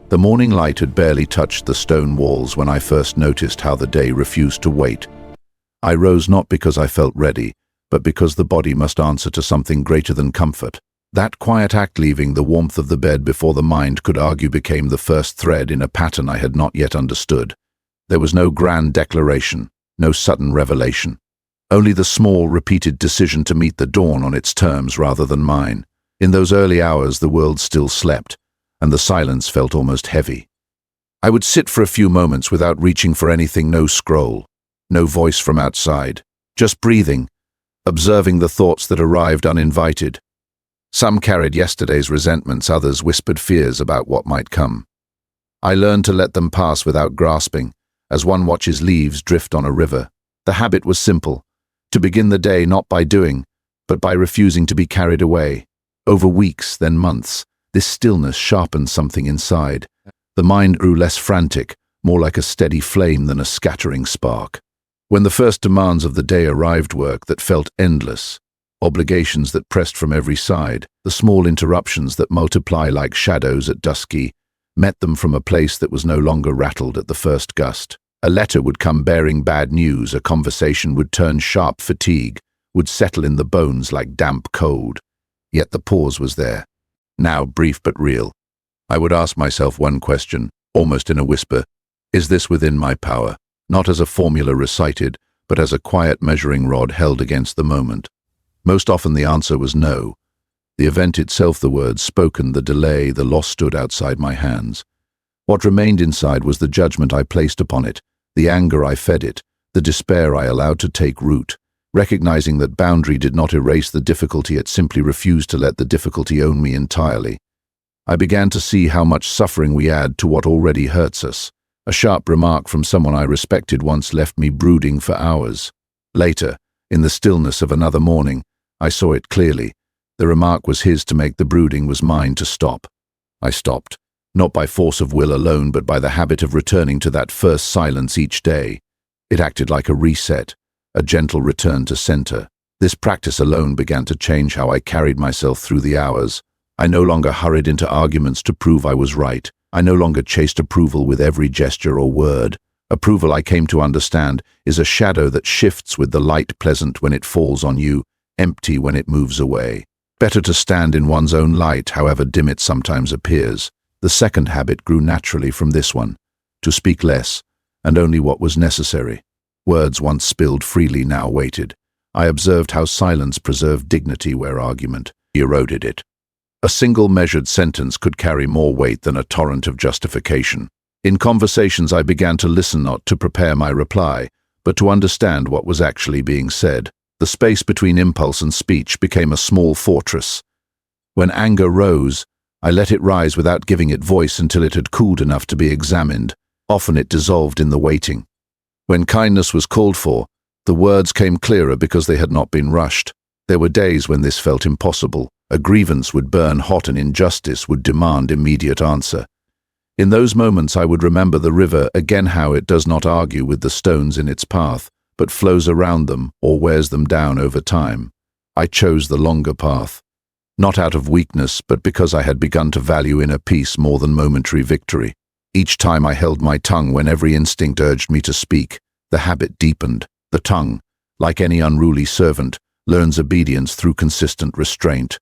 The morning light had barely touched the stone walls when I first noticed how the day refused to wait. I rose not because I felt ready, but because the body must answer to something greater than comfort. That quiet act, leaving the warmth of the bed before the mind could argue, became the first thread in a pattern I had not yet understood. There was no grand declaration, no sudden revelation. Only the small, repeated decision to meet the dawn on its terms rather than mine. In those early hours the world still slept, and the silence felt almost heavy. I would sit for a few moments without reaching for anything, no scroll, no voice from outside, just breathing, observing the thoughts that arrived uninvited. Some carried yesterday's resentments, others whispered fears about what might come. I learned to let them pass without grasping, as one watches leaves drift on a river. The habit was simple: to begin the day not by doing, but by refusing to be carried away. Over weeks, then months, this stillness sharpened something inside. The mind grew less frantic, more like a steady flame than a scattering spark. When the first demands of the day arrived, work that felt endless, obligations that pressed from every side, the small interruptions that multiply like shadows at dusky, met them from a place that was no longer rattled at the first gust. A letter would come bearing bad news, a conversation would turn sharp, fatigue would settle in the bones like damp cold. Yet the pause was there, now brief but real. I would ask myself one question, almost in a whisper: is this within my power? Not as a formula recited, but as a quiet measuring rod held against the moment. Most often the answer was no. The event itself, the words spoken, the delay, the loss stood outside my hands. What remained inside was the judgment I placed upon it, the anger I fed it, the despair I allowed to take root. Recognizing that boundary did not erase the difficulty, it simply refused to let the difficulty own me entirely. I began to see how much suffering we add to what already hurts us. A sharp remark from someone I respected once left me brooding for hours. Later, in the stillness of another morning, I saw it clearly. The remark was his to make, the brooding was mine to stop. I stopped, not by force of will alone, but by the habit of returning to that first silence each day. It acted like a reset, a gentle return to center. This practice alone began to change how I carried myself through the hours. I no longer hurried into arguments to prove I was right. I no longer chased approval with every gesture or word. Approval, I came to understand, is a shadow that shifts with the light, pleasant when it falls on you, empty when it moves away. Better to stand in one's own light, however dim it sometimes appears. The second habit grew naturally from this one: to speak less, and only what was necessary. Words once spilled freely now waited. I observed how silence preserved dignity where argument eroded it. A single measured sentence could carry more weight than a torrent of justification. In conversations I began to listen, not to prepare my reply, but to understand what was actually being said. The space between impulse and speech became a small fortress. When anger rose, I let it rise without giving it voice until it had cooled enough to be examined. Often it dissolved in the waiting. When kindness was called for, the words came clearer because they had not been rushed. There were days when this felt impossible. A grievance would burn hot, and injustice would demand immediate answer. In those moments I would remember the river again, how it does not argue with the stones in its path, but flows around them or wears them down over time. I chose the longer path, not out of weakness, but because I had begun to value inner peace more than momentary victory. Each time I held my tongue when every instinct urged me to speak, the habit deepened. The tongue, like any unruly servant, learns obedience through consistent restraint.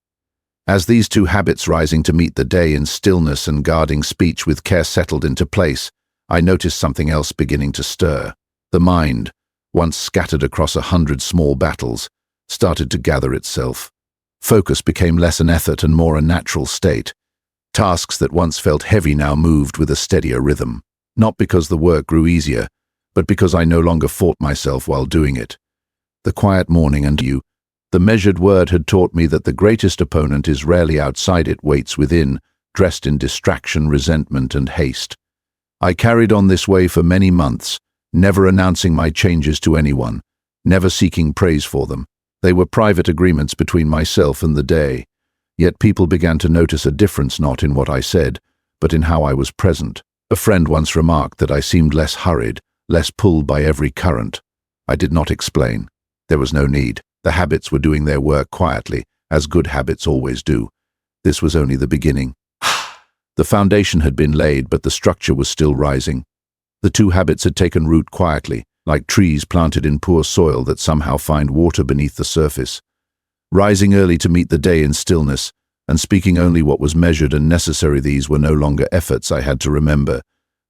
As these two habits, rising to meet the day in stillness and guarding speech with care, settled into place, I noticed something else beginning to stir. The mind, once scattered across 100 small battles, started to gather itself. Focus became less an effort and more a natural state. Tasks that once felt heavy now moved with a steadier rhythm, not because the work grew easier, but because I no longer fought myself while doing it. The quiet morning and the measured word had taught me that the greatest opponent is rarely outside, it waits within, dressed in distraction, resentment, and haste. I carried on this way for many months, never announcing my changes to anyone, never seeking praise for them. They were private agreements between myself and the day. Yet people began to notice a difference, not in what I said, but in how I was present. A friend once remarked that I seemed less hurried, less pulled by every current. I did not explain. There was no need. The habits were doing their work quietly, as good habits always do. This was only the beginning. The foundation had been laid, but the structure was still rising. The two habits had taken root quietly, like trees planted in poor soil that somehow find water beneath the surface. Rising early to meet the day in stillness, and speaking only what was measured and necessary, these were no longer efforts I had to remember.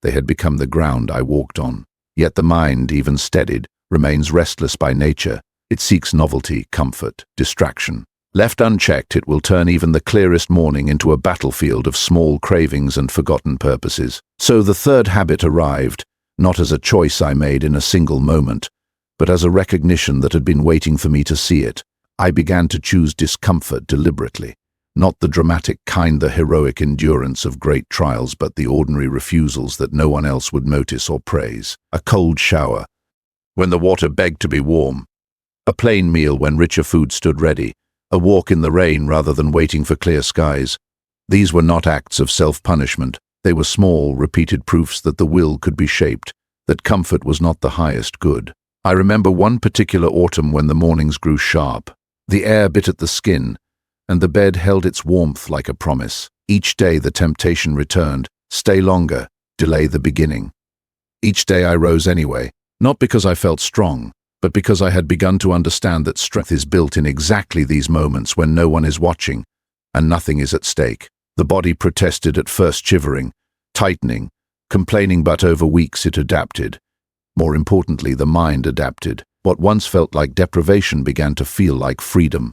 They had become the ground I walked on. Yet the mind, even steadied, remains restless by nature. It seeks novelty, comfort, distraction. Left unchecked, it will turn even the clearest morning into a battlefield of small cravings and forgotten purposes. So the third habit arrived, not as a choice I made in a single moment, but as a recognition that had been waiting for me to see it. I began to choose discomfort deliberately. Not the dramatic kind, the heroic endurance of great trials, but the ordinary refusals that no one else would notice or praise. A cold shower, when the water begged to be warm. A plain meal when richer food stood ready. A walk in the rain rather than waiting for clear skies. These were not acts of self-punishment. They were small, repeated proofs that the will could be shaped, that comfort was not the highest good. I remember one particular autumn when the mornings grew sharp. The air bit at the skin, and the bed held its warmth like a promise. Each day the temptation returned. Stay longer, delay the beginning. Each day I rose anyway, not because I felt strong, but because I had begun to understand that strength is built in exactly these moments when no one is watching, and nothing is at stake. The body protested, at first shivering, tightening, complaining, but over weeks it adapted. More importantly, the mind adapted. What once felt like deprivation began to feel like freedom.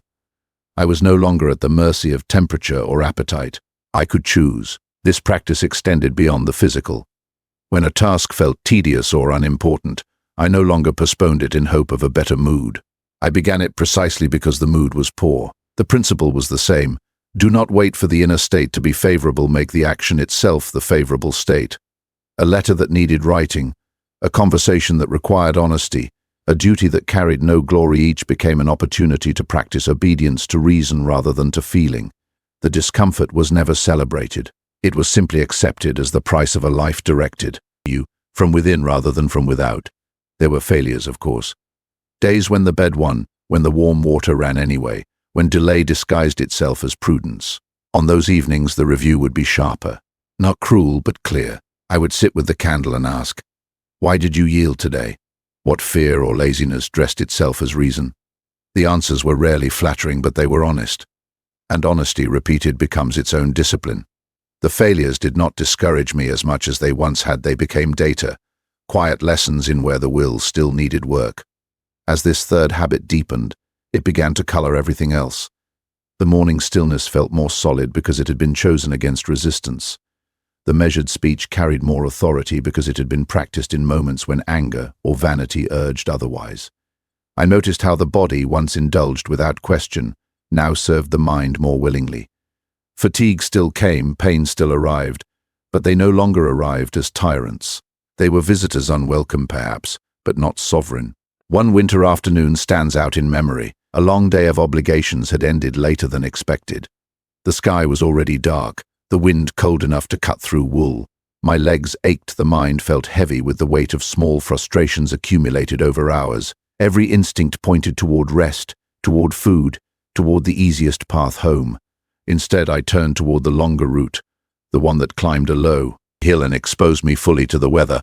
I was no longer at the mercy of temperature or appetite. I could choose. This practice extended beyond the physical. When a task felt tedious or unimportant, I no longer postponed it in hope of a better mood. I began it precisely because the mood was poor. The principle was the same. Do not wait for the inner state to be favorable, make the action itself the favorable state. A letter that needed writing, a conversation that required honesty, a duty that carried no glory, each became an opportunity to practice obedience to reason rather than to feeling. The discomfort was never celebrated. It was simply accepted as the price of a life directed you from within rather than from without. There were failures, of course. Days when the bed won, when the warm water ran anyway, when delay disguised itself as prudence. On those evenings the review would be sharper. Not cruel, but clear. I would sit with the candle and ask, why did you yield today? What fear or laziness dressed itself as reason? The answers were rarely flattering, but they were honest. And honesty, repeated, becomes its own discipline. The failures did not discourage me as much as they once had. They became data, quiet lessons in where the will still needed work. As this third habit deepened, it began to color everything else. The morning stillness felt more solid because it had been chosen against resistance. The measured speech carried more authority because it had been practiced in moments when anger or vanity urged otherwise. I noticed how the body, once indulged without question, now served the mind more willingly. Fatigue still came, pain still arrived, but they no longer arrived as tyrants. They were visitors, unwelcome perhaps, but not sovereign. One winter afternoon stands out in memory. A long day of obligations had ended later than expected. The sky was already dark, the wind cold enough to cut through wool. My legs ached, the mind felt heavy with the weight of small frustrations accumulated over hours. Every instinct pointed toward rest, toward food, toward the easiest path home. Instead, I turned toward the longer route, the one that climbed a low hill and exposed me fully to the weather.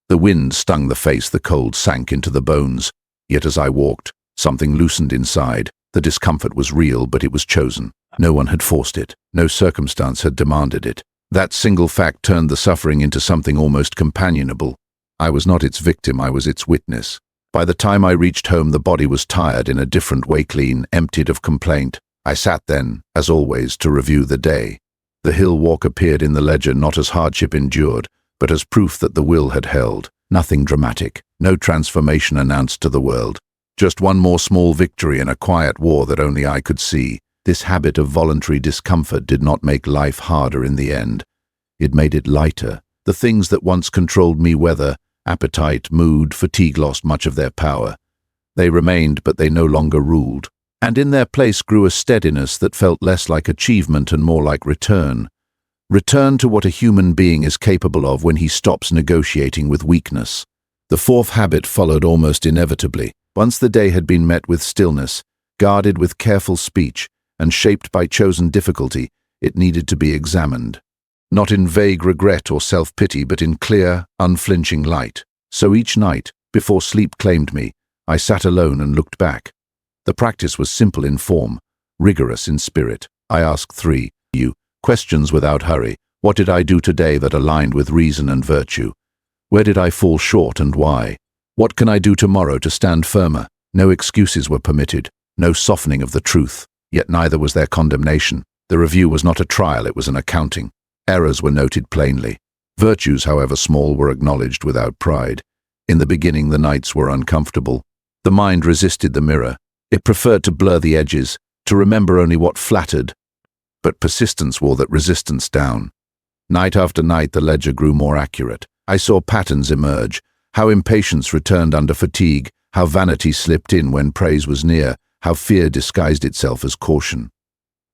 The wind stung the face, the cold sank into the bones. Yet as I walked, something loosened inside. The discomfort was real, but it was chosen. No one had forced it. No circumstance had demanded it. That single fact turned the suffering into something almost companionable. I was not its victim, I was its witness. By the time I reached home, the body was tired in a different way, clean, emptied of complaint. I sat then, as always, to review the day. The hill walk appeared in the ledger not as hardship endured, but as proof that the will had held. Nothing dramatic, no transformation announced to the world. Just one more small victory in a quiet war that only I could see. This habit of voluntary discomfort did not make life harder in the end. It made it lighter. The things that once controlled me, weather, appetite, mood, fatigue, lost much of their power. They remained, but they no longer ruled. And in their place grew a steadiness that felt less like achievement and more like return. Return to what a human being is capable of when he stops negotiating with weakness. The fourth habit followed almost inevitably. Once the day had been met with stillness, guarded with careful speech, and shaped by chosen difficulty, it needed to be examined. not in vague regret or self-pity, but in clear, unflinching light. So each night, before sleep claimed me, I sat alone and looked back. The practice was simple in form, rigorous in spirit. I asked three questions without hurry. What did I do today that aligned with reason and virtue? Where did I fall short and why? What can I do tomorrow to stand firmer? No excuses were permitted, no softening of the truth, yet neither was there condemnation. The review was not a trial, it was an accounting. Errors were noted plainly. Virtues, however small, were acknowledged without pride. In the beginning, the nights were uncomfortable. The mind resisted the mirror. It preferred to blur the edges, to remember only what flattered. But persistence wore that resistance down. Night after night, the ledger grew more accurate. I saw patterns emerge, how impatience returned under fatigue, how vanity slipped in when praise was near, how fear disguised itself as caution.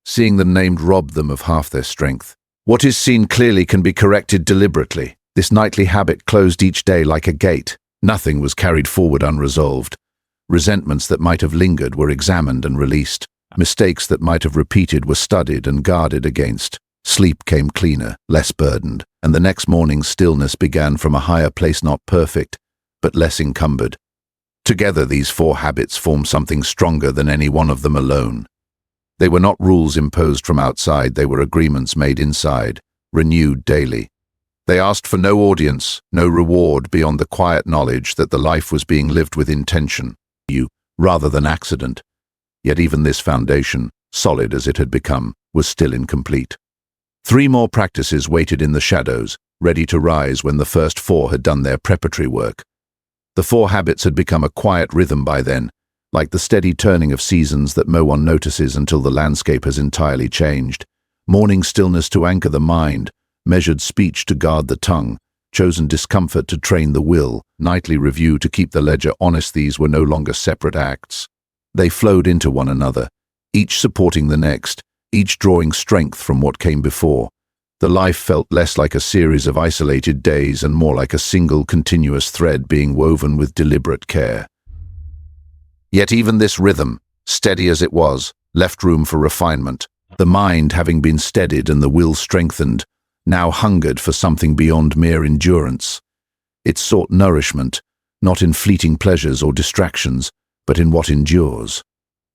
Seeing the named robbed them of half their strength. What is seen clearly can be corrected deliberately. This nightly habit closed each day like a gate. Nothing was carried forward unresolved. Resentments that might have lingered were examined and released. Mistakes that might have repeated were studied and guarded against. Sleep came cleaner, less burdened, and the next morning's stillness began from a higher place, not perfect, but less encumbered. Together, these four habits formed something stronger than any one of them alone. They were not rules imposed from outside, they were agreements made inside, renewed daily. They asked for no audience, no reward beyond the quiet knowledge that the life was being lived with intention, rather than accident. Yet even this foundation, solid as it had become, was still incomplete. 3 more practices waited in the shadows, ready to rise when the first 4 had done their preparatory work. The 4 habits had become a quiet rhythm by then, like the steady turning of seasons that no one notices until the landscape has entirely changed. Morning stillness to anchor the mind, measured speech to guard the tongue, chosen discomfort to train the will, nightly review to keep the ledger honest. These were no longer separate acts. They flowed into one another, each supporting the next, each drawing strength from what came before. The life felt less like a series of isolated days and more like a single continuous thread being woven with deliberate care. Yet even this rhythm, steady as it was, left room for refinement. The mind, having been steadied and the will strengthened, now hungered for something beyond mere endurance. It sought nourishment, not in fleeting pleasures or distractions, but in what endures.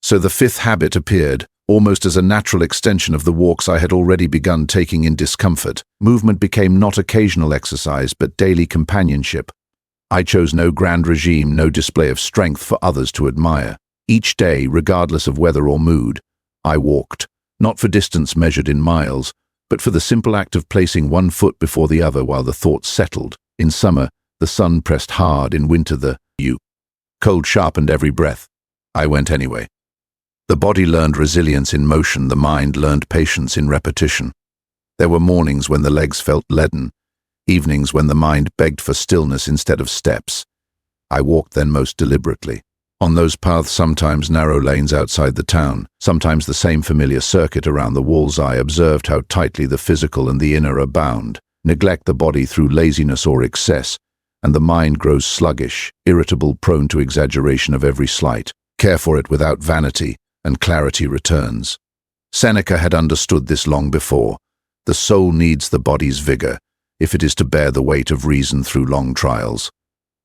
So the 5th habit appeared, almost as a natural extension of the walks I had already begun taking in discomfort. Movement became not occasional exercise, but daily companionship. I chose no grand regime, no display of strength for others to admire. Each day, regardless of weather or mood, I walked, not for distance measured in miles, but for the simple act of placing one foot before the other while the thoughts settled. In summer, the sun pressed hard. In winter, the cold sharpened every breath. I went anyway. The body learned resilience in motion, the mind learned patience in repetition. There were mornings when the legs felt leaden, evenings when the mind begged for stillness instead of steps. I walked then most deliberately. On those paths, sometimes narrow lanes outside the town, sometimes the same familiar circuit around the walls, I observed how tightly the physical and the inner are bound. Neglect the body through laziness or excess, and the mind grows sluggish, irritable, prone to exaggeration of every slight. Care for it without vanity, and clarity returns. Seneca had understood this long before. The soul needs the body's vigor, if it is to bear the weight of reason through long trials.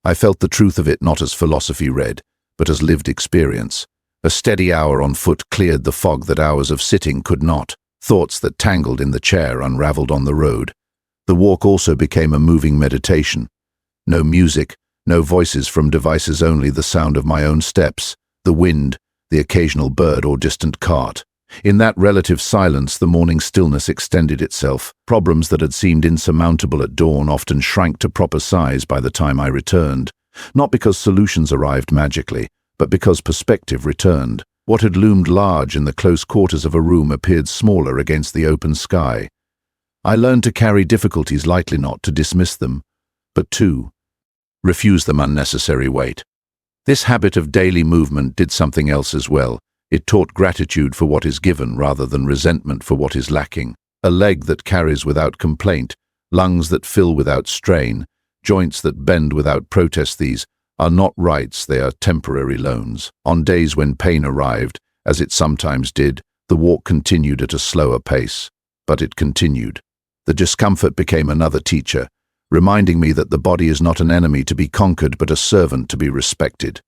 I felt the truth of it not as philosophy read, but as lived experience. A steady hour on foot cleared the fog that hours of sitting could not. Thoughts that tangled in the chair unraveled on the road. The walk also became a moving meditation. No music, no voices from devices, only the sound of my own steps, the wind, the occasional bird or distant cart. In that relative silence, the morning stillness extended itself. Problems that had seemed insurmountable at dawn often shrank to proper size by the time I returned. Not because solutions arrived magically, but because perspective returned. What had loomed large in the close quarters of a room appeared smaller against the open sky. I learned to carry difficulties lightly, not to dismiss them, but to refuse them unnecessary weight. This habit of daily movement did something else as well. It taught gratitude for what is given rather than resentment for what is lacking. A leg that carries without complaint, lungs that fill without strain, joints that bend without protest. These are not rights, they are temporary loans. On days when pain arrived, as it sometimes did, the walk continued at a slower pace. But it continued. The discomfort became another teacher, reminding me that the body is not an enemy to be conquered but a servant to be respected.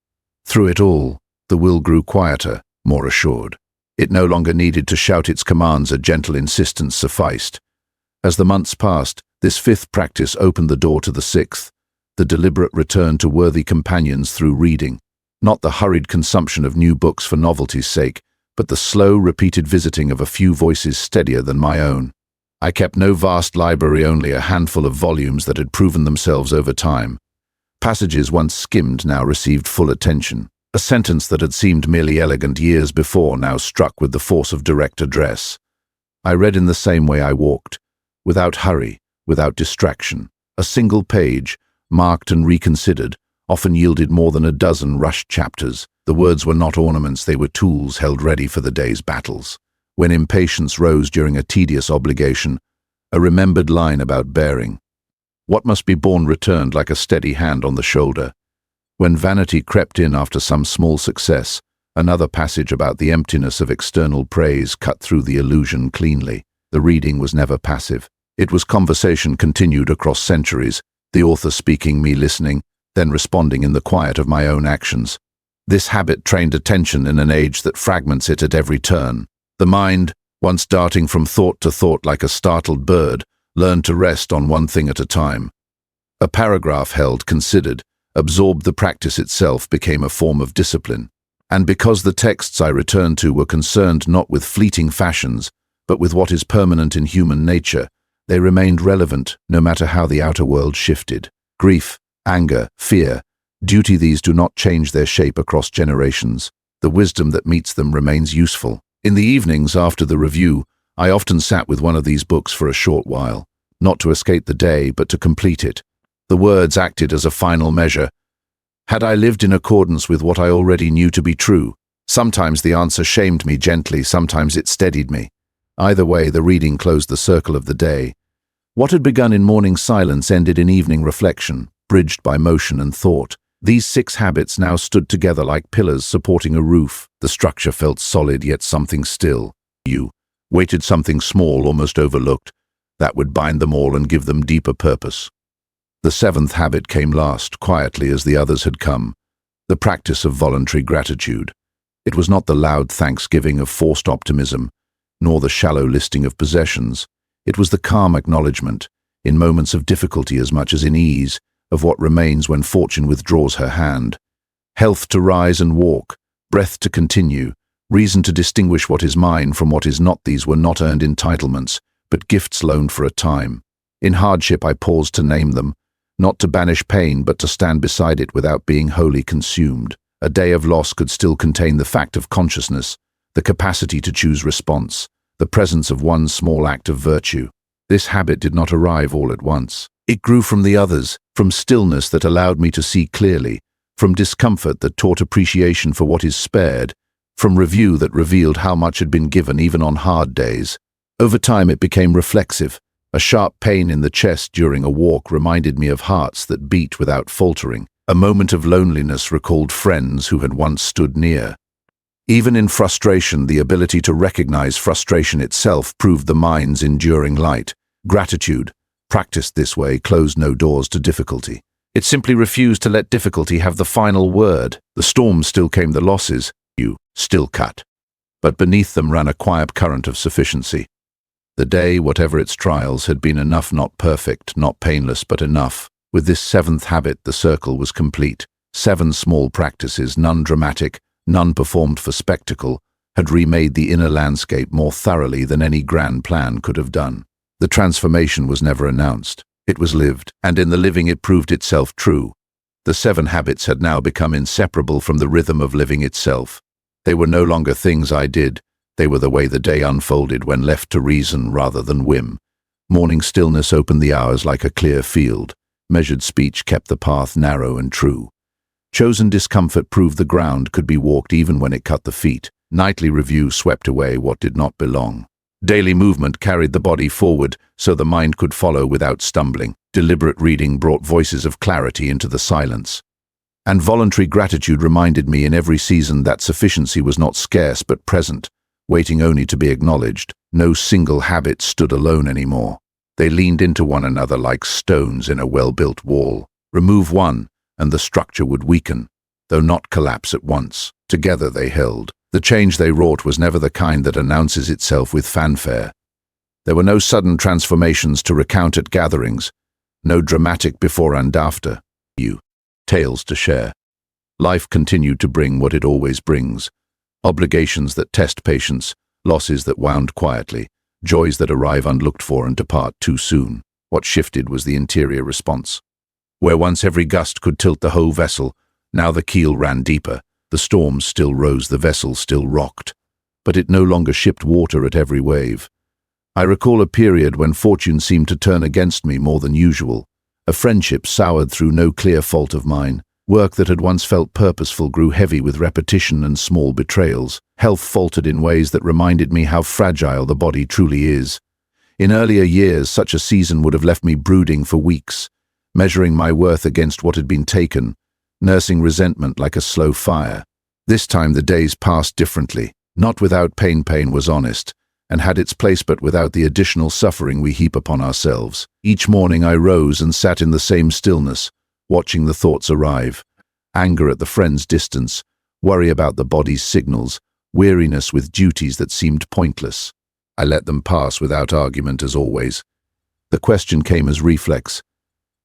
Through it all, the will grew quieter, more assured. It no longer needed to shout its commands, a gentle insistence sufficed. As the months passed, this fifth practice opened the door to the sixth, the deliberate return to worthy companions through reading, not the hurried consumption of new books for novelty's sake, but the slow, repeated visiting of a few voices steadier than my own. I kept no vast library, only a handful of volumes that had proven themselves over time. Passages once skimmed now received full attention. A sentence that had seemed merely elegant years before now struck with the force of direct address. I read in the same way I walked, without hurry, without distraction. A single page, marked and reconsidered, often yielded more than a dozen rushed chapters. The words were not ornaments, they were tools held ready for the day's battles. When impatience rose during a tedious obligation, a remembered line about bearing. What must be borne returned like a steady hand on the shoulder. When vanity crept in after some small success, another passage about the emptiness of external praise cut through the illusion cleanly. The reading was never passive. It was conversation continued across centuries, the author speaking, me listening, then responding in the quiet of my own actions. This habit trained attention in an age that fragments it at every turn. The mind, once darting from thought to thought like a startled bird, learned to rest on one thing at a time. A paragraph held, considered, absorbed the practice itself, became a form of discipline. And because the texts I returned to were concerned not with fleeting fashions, but with what is permanent in human nature, they remained relevant no matter how the outer world shifted. Grief, anger, fear, duty, these do not change their shape across generations. The wisdom that meets them remains useful. In the evenings after the review, I often sat with one of these books for a short while, not to escape the day, but to complete it. The words acted as a final measure. Had I lived in accordance with what I already knew to be true? Sometimes the answer shamed me gently, sometimes it steadied me. Either way, the reading closed the circle of the day. What had begun in morning silence ended in evening reflection, bridged by motion and thought. These 6 habits now stood together like pillars supporting a roof. The structure felt solid, yet something still. You waited, something small, almost overlooked, that would bind them all and give them deeper purpose. The 7th habit came last, quietly as the others had come, the practice of voluntary gratitude. It was not the loud thanksgiving of forced optimism, nor the shallow listing of possessions. It was the calm acknowledgement, in moments of difficulty as much as in ease, of what remains when fortune withdraws her hand. Health to rise and walk, breath to continue, reason to distinguish what is mine from what is not. These were not earned entitlements, but gifts loaned for a time. In hardship I paused to name them, not to banish pain, but to stand beside it without being wholly consumed. A day of loss could still contain the fact of consciousness, the capacity to choose response, the presence of one small act of virtue. This habit did not arrive all at once. It grew from the others, from stillness that allowed me to see clearly, from discomfort that taught appreciation for what is spared, from review that revealed how much had been given even on hard days. Over time it became reflexive. A sharp pain in the chest during a walk reminded me of hearts that beat without faltering. A moment of loneliness recalled friends who had once stood near. Even in frustration, the ability to recognize frustration itself proved the mind's enduring light. Gratitude, practiced this way, closed no doors to difficulty. It simply refused to let difficulty have the final word. The storms still came, the losses, you still cut. But beneath them ran a quiet current of sufficiency. The day, whatever its trials, had been enough, not perfect, not painless, but enough. With this 7th habit, the circle was complete. 7 small practices, none dramatic, none performed for spectacle, had remade the inner landscape more thoroughly than any grand plan could have done. The transformation was never announced. It was lived, and in the living it proved itself true. The 7 habits had now become inseparable from the rhythm of living itself. They were no longer things I did. They were the way the day unfolded when left to reason rather than whim. Morning stillness opened the hours like a clear field. Measured speech kept the path narrow and true. Chosen discomfort proved the ground could be walked even when it cut the feet. Nightly review swept away what did not belong. Daily movement carried the body forward so the mind could follow without stumbling. Deliberate reading brought voices of clarity into the silence. And voluntary gratitude reminded me in every season that sufficiency was not scarce but present, waiting only to be acknowledged. No single habit stood alone anymore. They leaned into one another like stones in a well-built wall. Remove one, and the structure would weaken, though not collapse at once. Together they held. The change they wrought was never the kind that announces itself with fanfare. There were no sudden transformations to recount at gatherings, no dramatic before and after. Tales to share. Life continued to bring what it always brings. Obligations that test patience, losses that wound quietly, joys that arrive unlooked for and depart too soon. What shifted was the interior response. Where once every gust could tilt the whole vessel, now the keel ran deeper. The storms still rose, the vessel still rocked, but it no longer shipped water at every wave. I recall a period when fortune seemed to turn against me more than usual. A friendship soured through no clear fault of mine. Work that had once felt purposeful grew heavy with repetition and small betrayals. Health faltered in ways that reminded me how fragile the body truly is. In earlier years, such a season would have left me brooding for weeks, measuring my worth against what had been taken, nursing resentment like a slow fire. This time the days passed differently. Not without pain. Pain was honest, and had its place, but without the additional suffering we heap upon ourselves. Each morning I rose and sat in the same stillness, watching the thoughts arrive. Anger at the friend's distance, worry about the body's signals, weariness with duties that seemed pointless. I let them pass without argument, as always. The question came as reflex.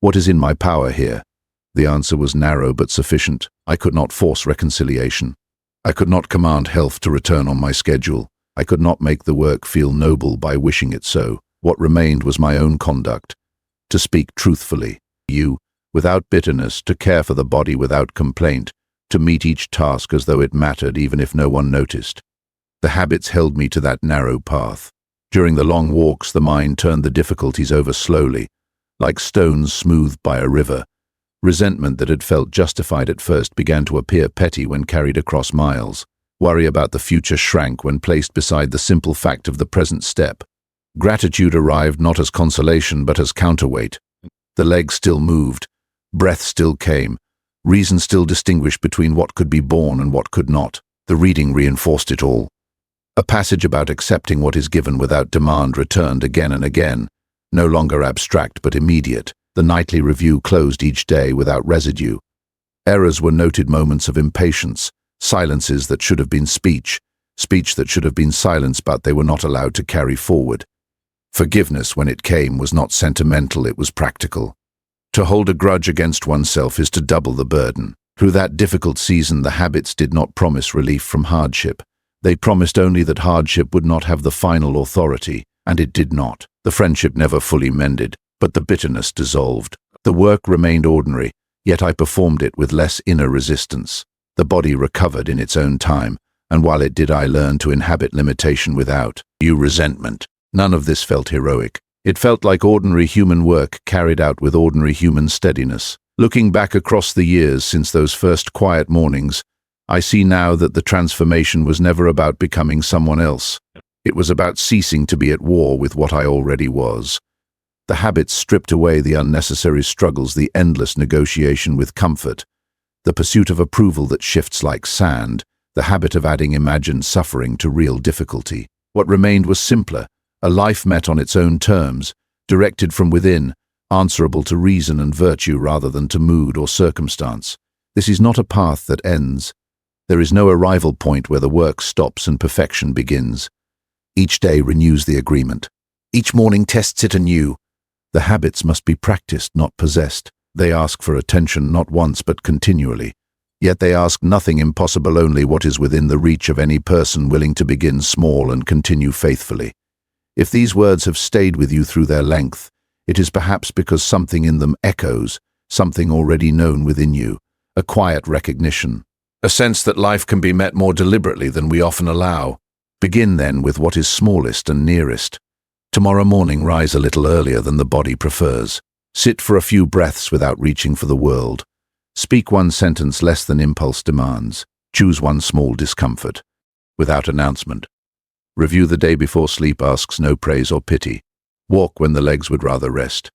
What is in my power here? The answer was narrow but sufficient. I could not force reconciliation. I could not command health to return on my schedule. I could not make the work feel noble by wishing it so. What remained was my own conduct. To speak truthfully, without bitterness, to care for the body without complaint, to meet each task as though it mattered even if no one noticed. The habits held me to that narrow path. During the long walks, the mind turned the difficulties over slowly, like stones smoothed by a river. Resentment that had felt justified at first began to appear petty when carried across miles. Worry about the future shrank when placed beside the simple fact of the present step. Gratitude arrived not as consolation but as counterweight. The legs still moved, breath still came, reason still distinguished between what could be borne and what could not. The reading reinforced it all. A passage about accepting what is given without demand returned again and again, no longer abstract but immediate. The nightly review closed each day without residue. Errors were noted, moments of impatience, silences that should have been speech, speech that should have been silence but they were not allowed to carry forward. Forgiveness, when it came, was not sentimental, it was practical. To hold a grudge against oneself is to double the burden. Through that difficult season, the habits did not promise relief from hardship. They promised only that hardship would not have the final authority, and it did not. The friendship never fully mended, but the bitterness dissolved. The work remained ordinary, yet I performed it with less inner resistance. The body recovered in its own time, and while it did, I learned to inhabit limitation without resentment. None of this felt heroic. It felt like ordinary human work carried out with ordinary human steadiness. Looking back across the years since those first quiet mornings, I see now that the transformation was never about becoming someone else. It was about ceasing to be at war with what I already was. The habits stripped away the unnecessary struggles, the endless negotiation with comfort, the pursuit of approval that shifts like sand, the habit of adding imagined suffering to real difficulty. What remained was simpler, a life met on its own terms, directed from within, answerable to reason and virtue rather than to mood or circumstance. This is not a path that ends. There is no arrival point where the work stops and perfection begins. Each day renews the agreement. Each morning tests it anew. The habits must be practiced, not possessed. They ask for attention not once but continually. Yet they ask nothing impossible, only what is within the reach of any person willing to begin small and continue faithfully. If these words have stayed with you through their length, it is perhaps because something in them echoes, something already known within you, a quiet recognition, a sense that life can be met more deliberately than we often allow. Begin then with what is smallest and nearest. Tomorrow morning, rise a little earlier than the body prefers. Sit for a few breaths without reaching for the world. Speak one sentence less than impulse demands. Choose one small discomfort, without announcement. Review the day before sleep asks no praise or pity. Walk when the legs would rather rest.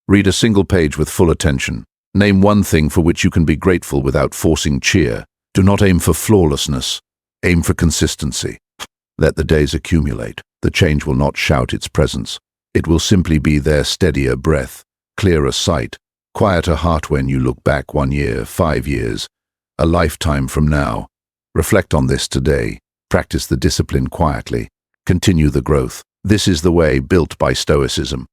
Read a single page with full attention. Name one thing for which you can be grateful without forcing cheer. Do not aim for flawlessness. Aim for consistency. Let the days accumulate. The change will not shout its presence. It will simply be their steadier breath, clearer sight, quieter heart when you look back 1 year, 5 years, a lifetime from now. Reflect on this today. Practice the discipline quietly. Continue the growth. This is the way built by Stoicism.